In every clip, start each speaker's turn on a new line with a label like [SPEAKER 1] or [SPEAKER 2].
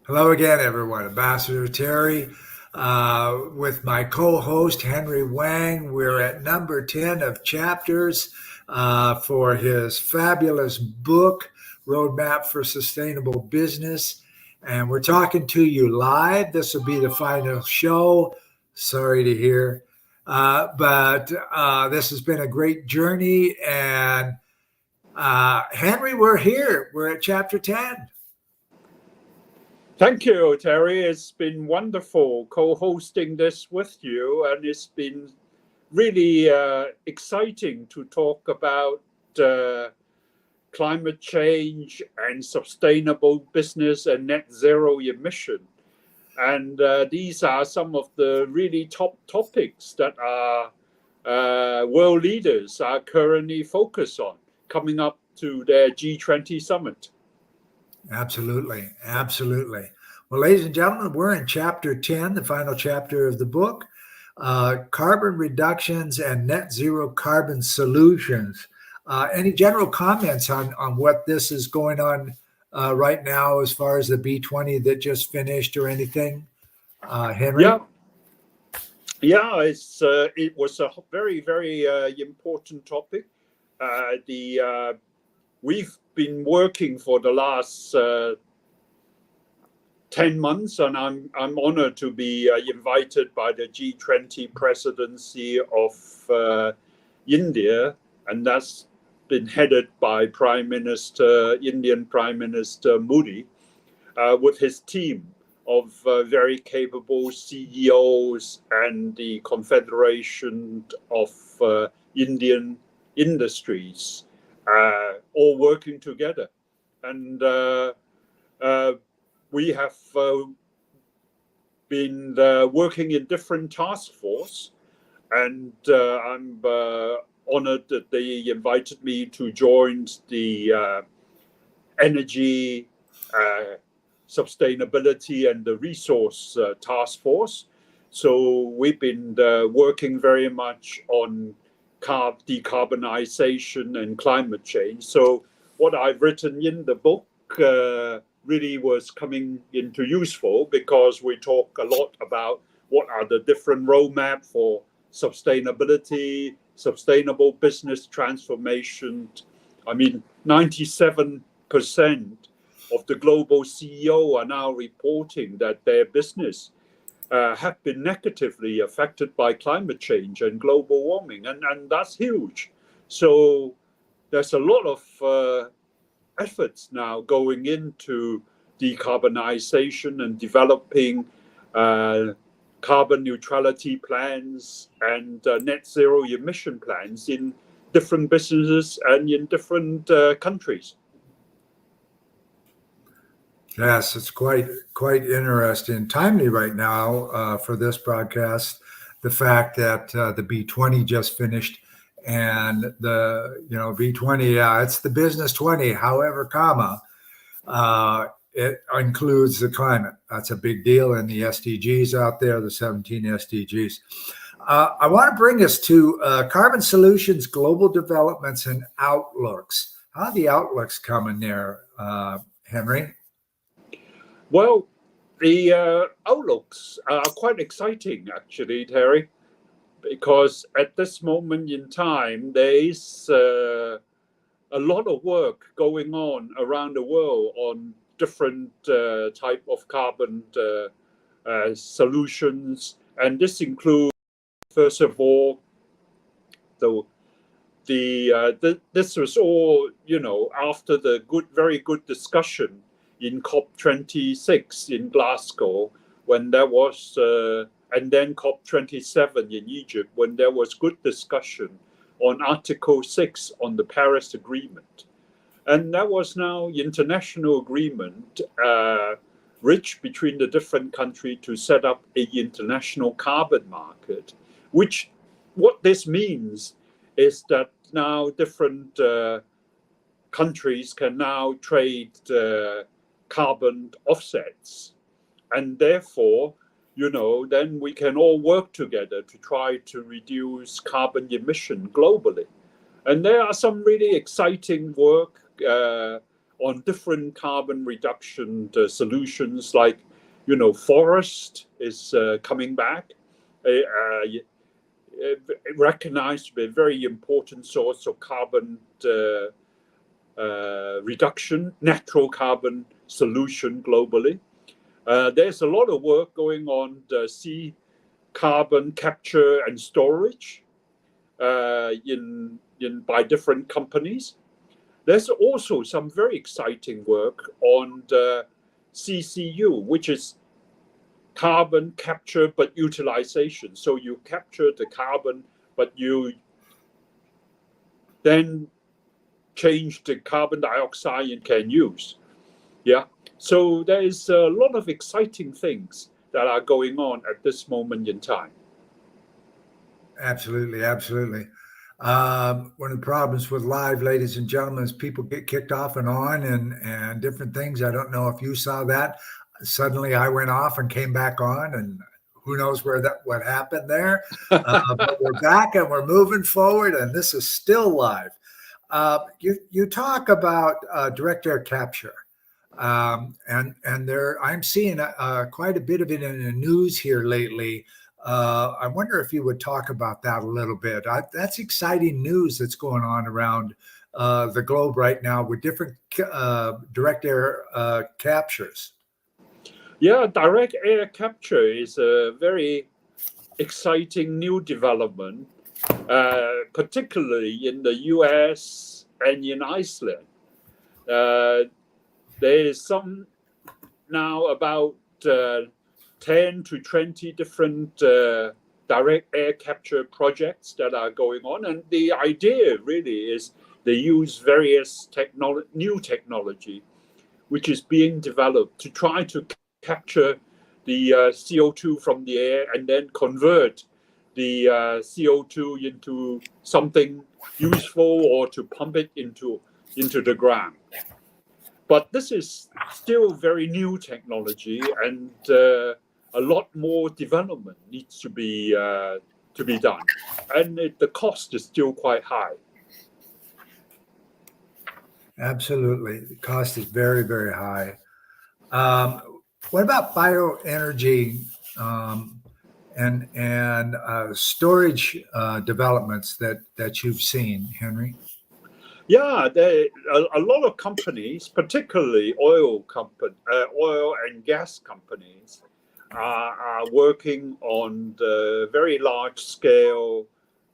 [SPEAKER 1] Hello again, everyone. Ambassador Terry with my co host, Henry Wang. We're at number 10 of chapters for his fabulous book, Roadmap for Sustainable Business. And we're talking to you live. This will be the final show. Sorry to hear. But this has been a great journey. And Henry, we're here. We're at chapter 10.
[SPEAKER 2] Thank you, Terry. It's been wonderful co-hosting this with you, and it's been really exciting to talk about climate change and sustainable business and net zero emission. And these are some of the really top topics that our world leaders are currently focused on coming up to their G20 summit.
[SPEAKER 1] Absolutely. Absolutely. Well, ladies and gentlemen, we're in chapter 10, the final chapter of the book, Carbon Reductions and Net Zero Carbon Solutions. Any general comments on what this is going on right now as far as the B20 that just finished or anything? Henry?
[SPEAKER 2] It was a very important topic. We've been working for the last 10 months, and I'm honored to be invited by the G20 presidency of India, and that's been headed by Indian Prime Minister Modi, with his team of very capable CEOs and the Confederation of Indian Industries, all working together. And we have been working in different task forces, and I'm honored that they invited me to join the energy sustainability and the resource task force. So we've been working very much on decarbonization and climate change. So what I've written in the book really was coming into useful, because we talk a lot about what are the different roadmap for sustainability, sustainable business transformation. I mean, 97% of the global CEO are now reporting that their business have been negatively affected by climate change and global warming, and that's huge. So there's a lot of efforts now going into decarbonization and developing carbon neutrality plans and net zero emission plans in different businesses and in different countries.
[SPEAKER 1] Yes, it's quite interesting, timely right now for this broadcast. The fact that the B20 just finished, and the B20, it's the business 20. However, it includes the climate. That's a big deal, and the SDGs out there, the 17 SDGs. I want to bring us to carbon solutions, global developments, and outlooks. How are the outlooks coming there, Henry?
[SPEAKER 2] Well, the outlooks are quite exciting, actually, Terry, because at this moment in time, there is a lot of work going on around the world on different type of carbon solutions, and this includes, first of all, this was all after the very good discussion in COP26 in Glasgow, when there was, and then COP27 in Egypt, when there was good discussion on Article 6 on the Paris Agreement. And that was now international agreement reached between the different countries to set up an international carbon market, which what this means is that now different countries can now trade carbon offsets, and therefore then we can all work together to try to reduce carbon emission globally. And there are some really exciting work on different carbon reduction solutions, like, forest is coming back, recognized to be a very important source of carbon reduction, natural carbon solution globally. There's a lot of work going on the sea carbon capture and storage by different companies. There's also some very exciting work on the CCU, which is carbon capture but utilization. So you capture the carbon, but you then change the carbon dioxide you can use. Yeah. So there is a lot of exciting things that are going on at this moment in time.
[SPEAKER 1] Absolutely, absolutely. One of the problems with live, ladies and gentlemen, is people get kicked off and on and different things. I don't know if you saw that. Suddenly I went off and came back on, and who knows what happened there. But we're back and we're moving forward, and this is still live. You talk about direct air capture. And there, I'm seeing quite a bit of it in the news here lately. I wonder if you would talk about that a little bit. That's exciting news that's going on around the globe right now with different direct air captures.
[SPEAKER 2] Yeah, direct air capture is a very exciting new development, particularly in the US and in Iceland. There is some now about 10 to 20 different direct air capture projects that are going on. And the idea really is they use various new technology, which is being developed to try to capture the CO2 from the air and then convert the CO2 into something useful or to pump it into the ground. But this is still very new technology, and a lot more development needs to be done, and the cost is still quite high.
[SPEAKER 1] Absolutely, the cost is very, very high. What about bioenergy and storage developments that you've seen, Henry?
[SPEAKER 2] Yeah, a lot of companies, particularly oil and gas companies, are working on the very large scale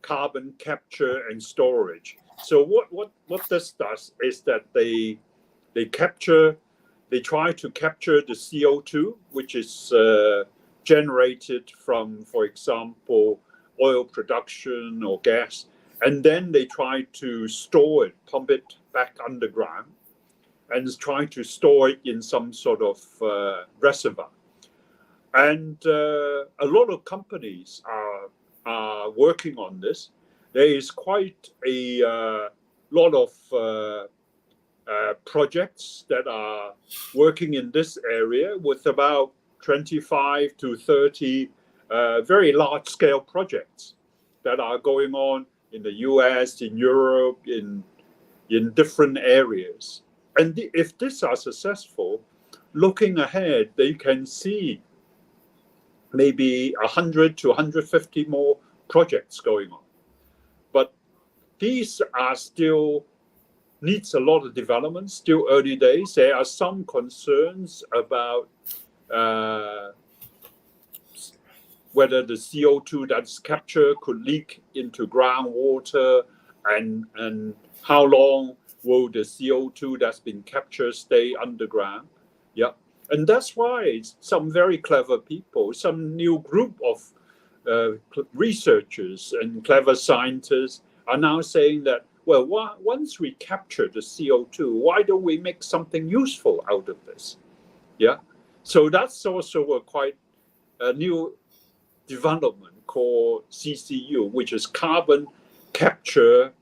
[SPEAKER 2] carbon capture and storage. So what this does is that they try to capture the CO2, which is generated from, for example, oil production or gas, and then they try to store it, pump it back underground, and try to store it in some sort of reservoir. And a lot of companies are working on this. There is quite a lot of projects that are working in this area, with about 25 to 30 very large-scale projects that are going on in the US, in Europe, in different areas. And if these are successful, looking ahead, they can see maybe 100 to 150 more projects going on. But these are still needs a lot of development, still early days. There are some concerns about whether the CO2 that's captured could leak into groundwater, and how long will the CO2 that's been captured stay underground. Yeah. And that's why some very clever people, some new group of researchers and clever scientists are now saying that, well, once we capture the CO2, why don't we make something useful out of this? Yeah. So that's also a quite new development called CCU, which is carbon capture,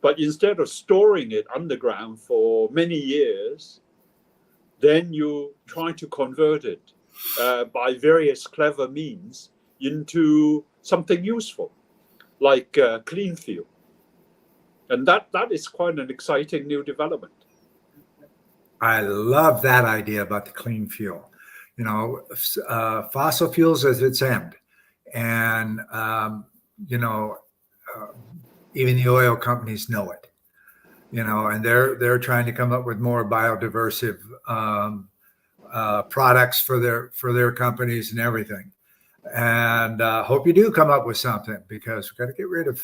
[SPEAKER 2] but instead of storing it underground for many years, then you try to convert it by various clever means into something useful, like clean fuel. And that is quite an exciting new development.
[SPEAKER 1] I love that idea about the clean fuel. You know, fossil fuels is its end, and you know, uh, even the oil companies know it. You know, and they're trying to come up with more biodiversive products for their companies and everything. And hope you do come up with something, because we've got to get rid of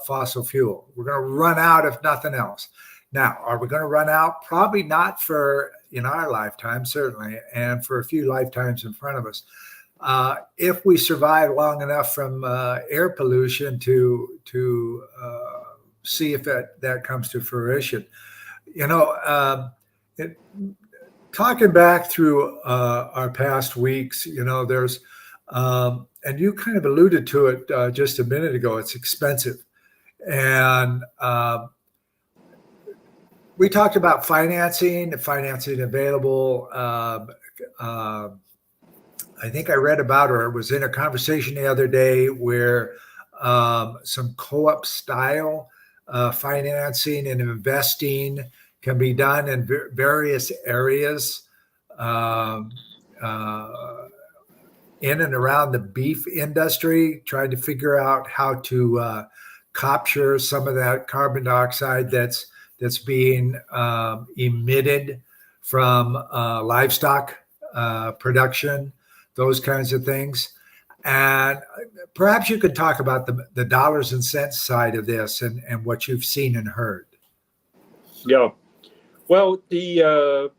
[SPEAKER 1] fossil fuel. We're going to run out if nothing else. Now, are we going to run out? Probably not for in our lifetime, certainly, and for a few lifetimes in front of us. If we survive long enough from air pollution to see if that comes to fruition. You know, talking back through our past weeks, you know, there's and you kind of alluded to it just a minute ago. It's expensive, and we talked about financing available. I think I read about, or was in a conversation the other day, where some co-op style financing and investing can be done in various areas in and around the beef industry, trying to figure out how to capture some of that carbon dioxide that's being emitted from livestock production, those kinds of things. And perhaps you could talk about the dollars and cents side of this and what you've seen and heard.
[SPEAKER 2] Yeah, well, the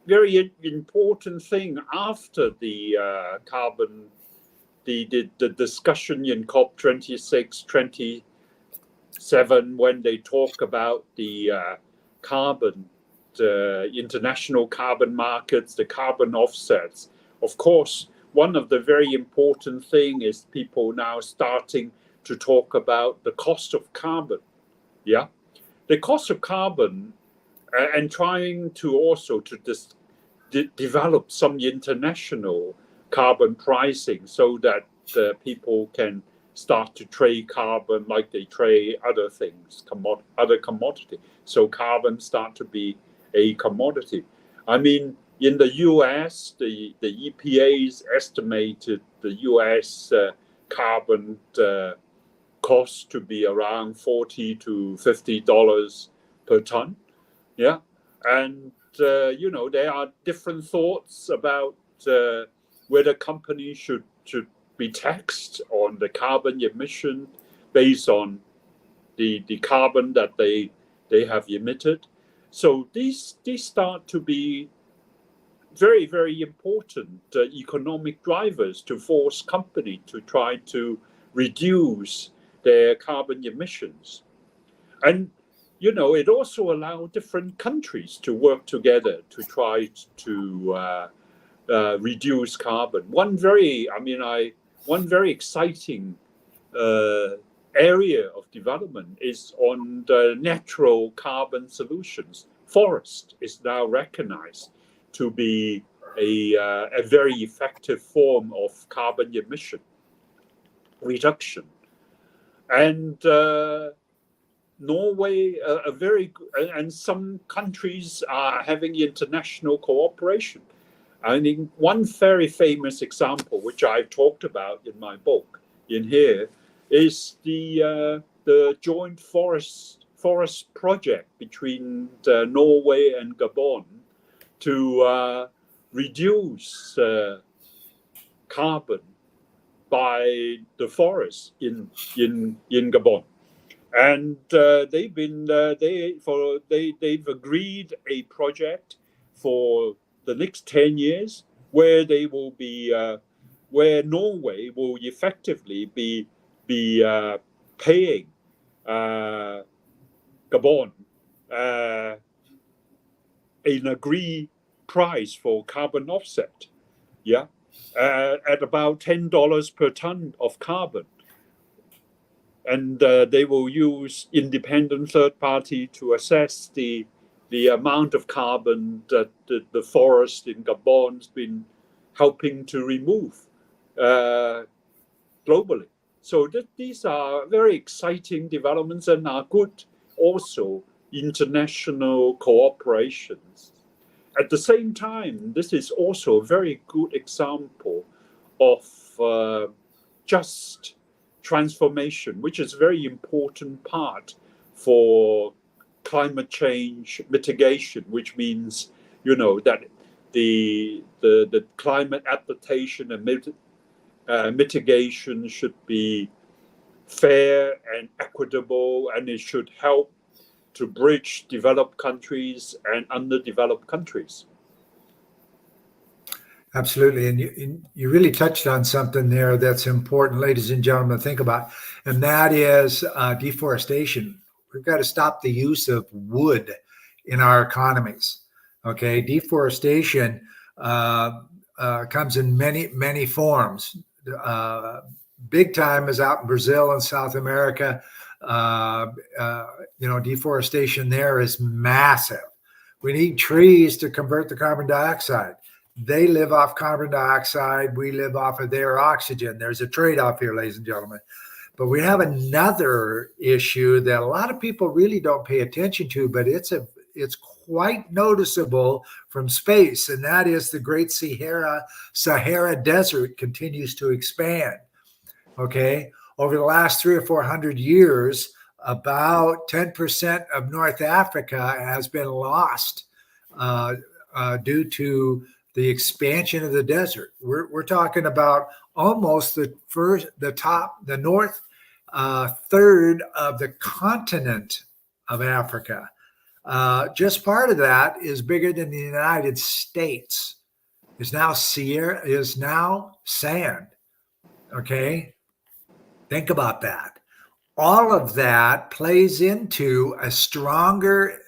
[SPEAKER 2] very important thing after the carbon, the discussion in COP26, 27, when they talk about the carbon, the international carbon markets, the carbon offsets. Of course, one of the very important thing is people now starting to talk about the cost of carbon. Yeah, the cost of carbon, and trying to also to develop some international carbon pricing, so that people can start to trade carbon like they trade other things, other commodity. So carbon start to be a commodity. I mean, in the U.S., the EPA's estimated the U.S. Carbon cost to be around $40 to $50 per ton. Yeah, and you know, there are different thoughts about whether companies should be taxed on the carbon emission based on the carbon that they have emitted. So these start to be very, very important economic drivers to force company to try to reduce their carbon emissions. And you know, it also allows different countries to work together to try to reduce carbon. One very exciting area of development is on the natural carbon solutions. Forest is now recognized to be a very effective form of carbon emission reduction. And Norway, and some countries are having international cooperation. I think one very famous example, which I've talked about in my book in here, is the joint forest project between Norway and Gabon to reduce carbon by the forest in Gabon. And they've agreed a project for the next 10 years where they will be where Norway will effectively be paying Gabon an agreed price for carbon offset, yeah, at about $10 per ton of carbon. And they will use independent third party to assess the amount of carbon that the forest in Gabon has been helping to remove globally. So these are very exciting developments and are good also international cooperations. At the same time, this is also a very good example of just transformation, which is a very important part for climate change mitigation, which means, that the climate adaptation and mitigation should be fair and equitable, and it should help to bridge developed countries and underdeveloped countries.
[SPEAKER 1] Absolutely. And you really touched on something there that's important, ladies and gentlemen, to think about, and that is deforestation. We've got to stop the use of wood in our economies. Okay. Deforestation comes in many forms. Big time is out in Brazil and South America. Deforestation there is massive. We need trees to convert the carbon dioxide. They live off carbon dioxide. We live off of their oxygen. There's a trade-off here, ladies and gentlemen. But we have another issue that a lot of people really don't pay attention to, but it's quite noticeable from space, and that is the Great Sahara Desert continues to expand. Okay, over the last 300 or 400 years, about 10% of North Africa has been lost due to the expansion of the desert. We're talking about almost the north third of the continent of Africa. Just part of that is bigger than the United States. Is now sand. Okay, think about that. All of that plays into a stronger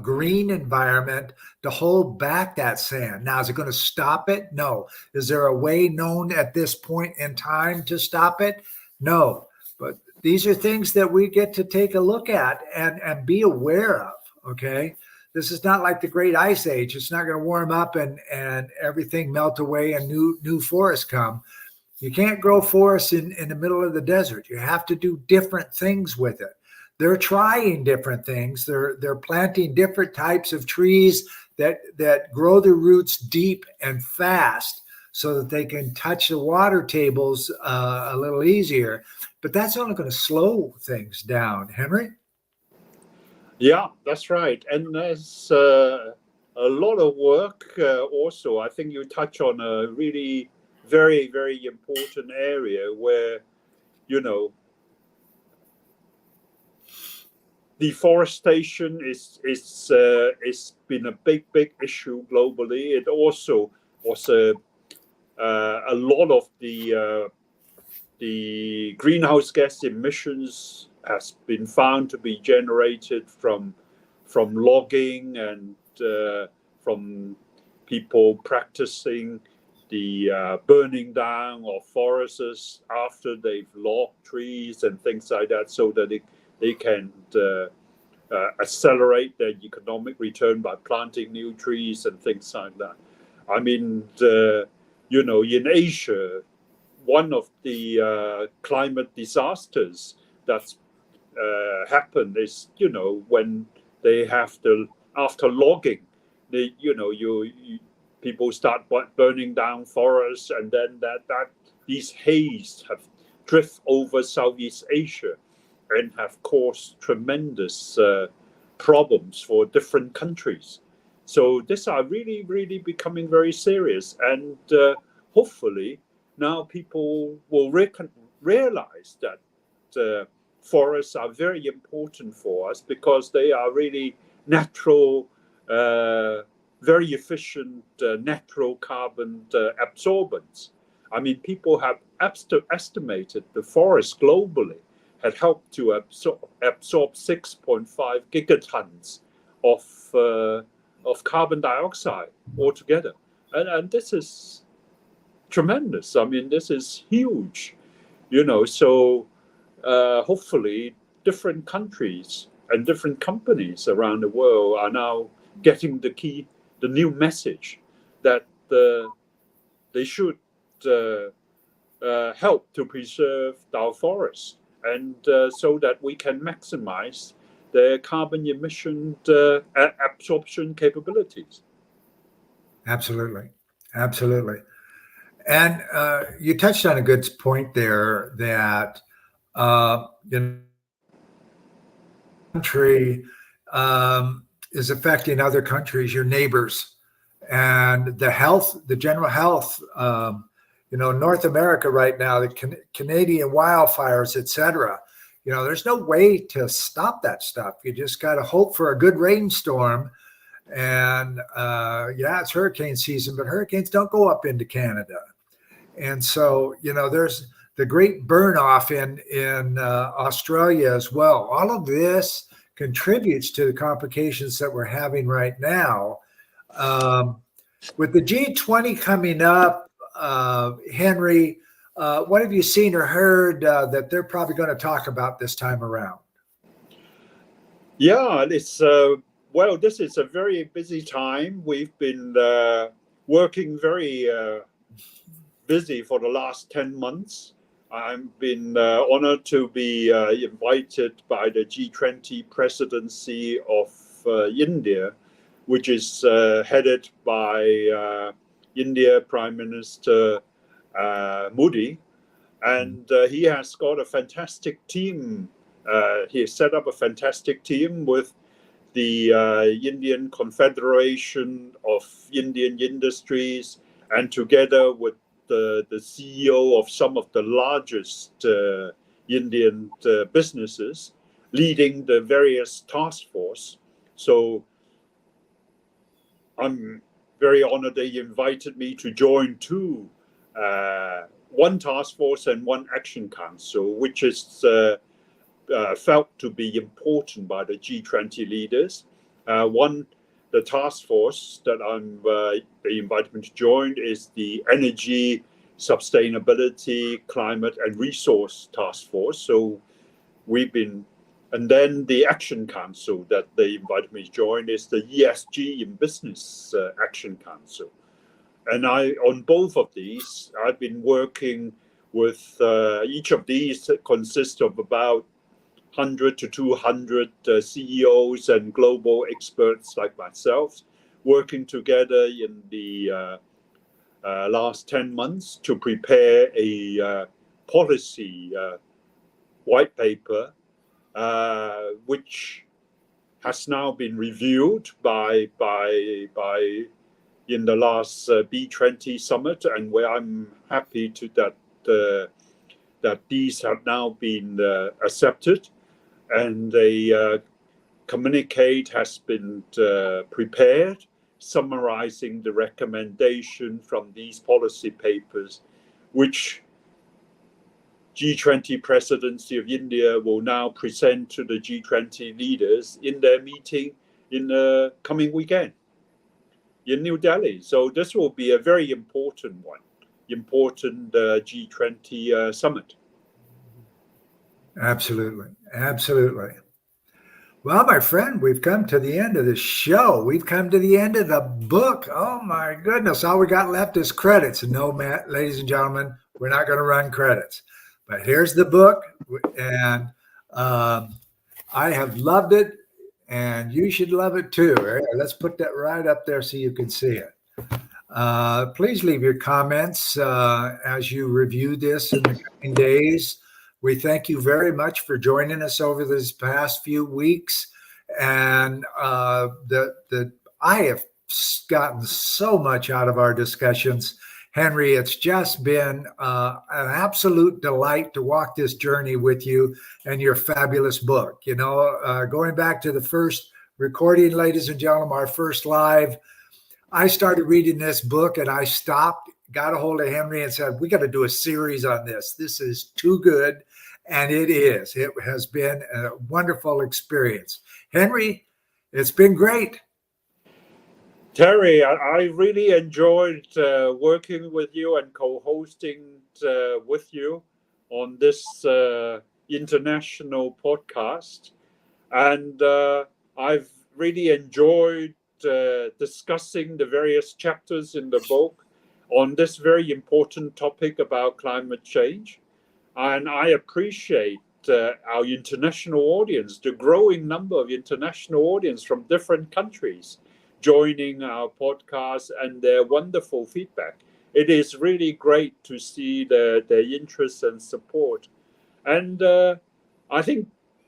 [SPEAKER 1] green environment to hold back that sand. Now, is it going to stop it? No. Is there a way known at this point in time to stop it? No. But these are things that we get to take a look at and be aware of, okay? This is not like the Great Ice Age. It's not going to warm up and everything melt away and new forests come. You can't grow forests in the middle of the desert. You have to do different things with it. They're trying different things. They're planting different types of trees that grow their roots deep and fast so that they can touch the water tables a little easier. But that's only going to slow things down, Henry.
[SPEAKER 2] Yeah, that's right. And there's a lot of work also. I think you touch on a really very, very important area where, deforestation is been a big issue globally. It also was a lot of the greenhouse gas emissions has been found to be generated from logging and from people practicing the burning down of forests after they've logged trees and things like that, so that they can accelerate their economic return by planting new trees and things like that. I mean, in Asia, one of the climate disasters that's happened is, when they have to, after logging, people start burning down forests, and then that these haze have drift over Southeast Asia and have caused tremendous problems for different countries. So these are really, really becoming very serious, and hopefully now people will realize that forests are very important for us because they are really natural, very efficient natural carbon absorbents. I mean, people have estimated the forest globally had helped to absorb 6.5 gigatons of carbon dioxide altogether. And this is tremendous. I mean, this is huge, so hopefully different countries and different companies around the world are now getting the new message that they should help to preserve our forests, and so that we can maximize their carbon emission absorption capabilities.
[SPEAKER 1] Absolutely. Absolutely. And you touched on a good point there that the country is affecting other countries, your neighbors, and the health, the general health. North America right now, the Canadian wildfires, et cetera. There's no way to stop that stuff. You just got to hope for a good rainstorm. And it's hurricane season, but hurricanes don't go up into Canada. And so, there's the great burn off in Australia as well. All of this contributes to the complications that we're having right now. With the G20 coming up, Henry, what have you seen or heard that they're probably going to talk about this time around?
[SPEAKER 2] Yeah, it's this is a very busy time. We've been working very busy for the last 10 months. I've been honored to be invited by the G20 presidency of India, which is headed by India Prime Minister Modi. And he has got a fantastic team. He has set up a fantastic team with the Indian Confederation of Indian Industries, and together with the CEO of some of the largest Indian businesses, leading the various task force. So I'm very honored they invited me to join one task force and one action council, which is felt to be important by the G20 leaders. The task force that they invited me to join is the Energy, Sustainability, Climate and Resource Task Force. So and then the Action Council that they invited me to join is the ESG in Business Action Council. And on both of these, I've been working with each of these consists of about 100 to 200 CEOs and global experts like myself, working together in the last 10 months to prepare a policy white paper, which has now been reviewed by in the last B20 summit, and where I'm happy that these have now been accepted. And a communique has been prepared, summarizing the recommendation from these policy papers, which G20 presidency of India will now present to the G20 leaders in their meeting in the coming weekend in New Delhi. So this will be a very important G20 summit.
[SPEAKER 1] Absolutely. Absolutely. Well, my friend, we've come to the end of the show. We've come to the end of the book. Oh, my goodness. All we got left is credits. No, Matt, ladies and gentlemen, we're not going to run credits. But here's the book, and I have loved it, and you should love it too. Let's put that right up there so you can see it. Please leave your comments as you review this in the coming days. We thank you very much for joining us over this past few weeks. And I have gotten so much out of our discussions. Henry, it's just been an absolute delight to walk this journey with you and your fabulous book. Going back to the first recording, ladies and gentlemen, our first live, I started reading this book and I stopped, got a hold of Henry and said, we got to do a series on this. This is too good. And it is. It has been a wonderful experience. Henry, it's been great.
[SPEAKER 2] Terry, I really enjoyed working with you and co-hosting with you on this international podcast. And I've really enjoyed discussing the various chapters in the book on this very important topic about climate change. And I appreciate our international audience, the growing number of international audience from different countries joining our podcast and their wonderful feedback. It is really great to see their interest and support. And I think,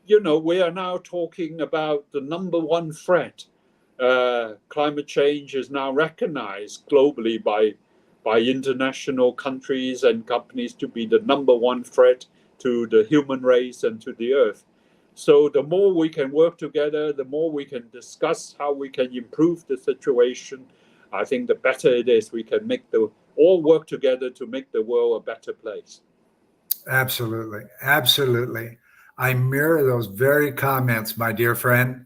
[SPEAKER 2] we are now talking about the number one threat. Climate change is now recognized globally by international countries and companies to be the number one threat to the human race and to the earth. So the more we can work together, the more we can discuss how we can improve the situation, I think the better it is. We can all work together to make the world a better place.
[SPEAKER 1] Absolutely. Absolutely. I mirror those very comments, my dear friend.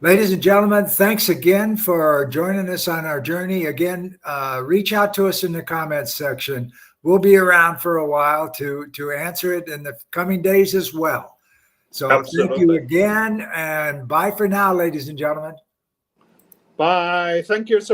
[SPEAKER 1] Ladies and gentlemen, thanks again for joining us on our journey. Again, reach out to us in the comments section. We'll be around for a while to answer it in the coming days as well. So
[SPEAKER 2] Absolutely.
[SPEAKER 1] Thank you again, and bye for now, ladies and gentlemen.
[SPEAKER 2] Bye. Thank you so